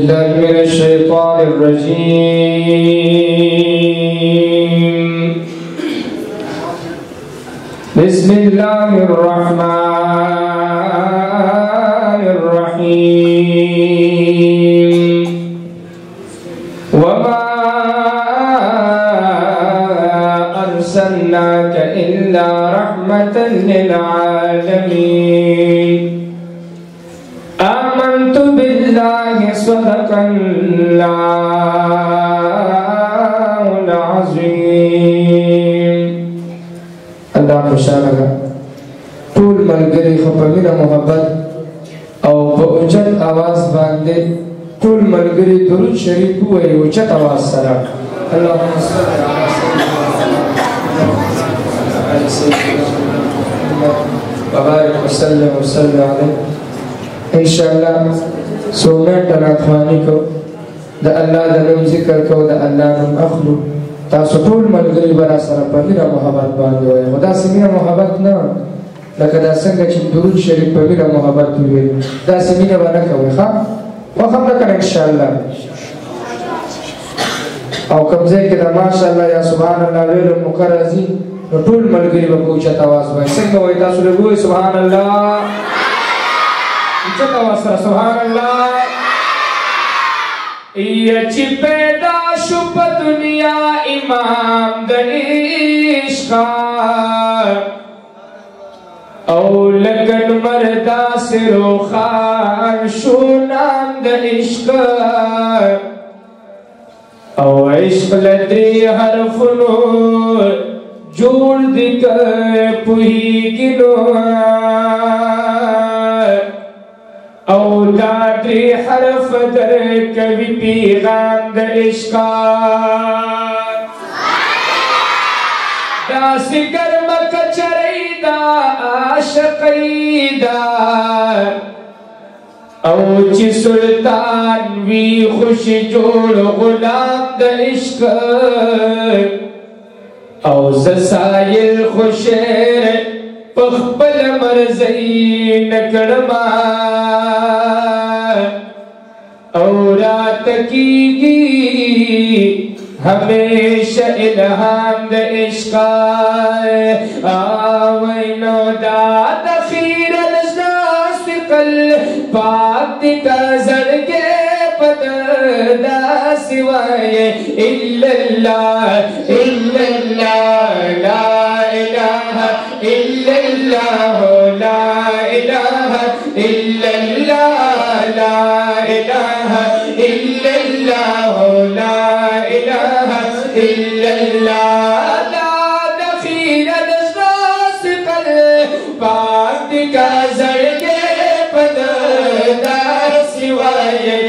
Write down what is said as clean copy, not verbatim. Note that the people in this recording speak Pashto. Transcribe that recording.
بالله من الشيطان الرجيم. بسم الله الرحمن الرحيم. وما أرسلناك إلا رحمة للعالمين. آمنت بالله صدق الله العظيم. الله خوشاله ټول ملګري خو په مینه محبت او په اوچت اواز باندې ټول ملګري درود شریف ووایي اوچت اواز سره. اللهم صل على سيدنا وبارك وسلم عليه. انشاءاللہ 100 منټه نعتخواني کو د الله د نوم ذکر کو د الله نوم اخلو. تاسو ټول ملګري به راسره په مینه محبت باندې وایي، خو داسې مینه محبت نه لکه دا څنګه چې درود شریف په مینه محبت ووایي، داسې مینه به نه کوئ. ښه خوښ هم نه کړه انشاءالله. او کوم ځای کې د ماشاءالله یا سبحان الله ویلو موقع راځي نو ټول ملګري به په اوچت اواز وایي. څنګه وایي تاسو لږ ووایئ سبحان الله اوچت اواز سره سبحان الله. یا چې پیدا شو په دنیا امام د عشق او لګن مردا سے روخان شو نام د عشق او عشق لدری حرفونو جوړ دی که پوهیږي نو او دا دری حرف در کوي پیغام د عشق داسې ګرمه کچرۍ دا عاشقۍ دا او چې سلطان وي خوشي جوړ غلام د عشق او زه سایل خو شعر په خپل مرضۍ نه کړمه او راته کېږي همیشه الهام د عشق وای نو دا د خیره د زړه قلب پاک دي که زړګی په در داسې وایې الا الله الا الله لا اله الا الله لا اله الا الله لا اله الا الله لا اله الا الله لا دخيل دزراس قلب پاک دي کا زړګی په در داسې وایې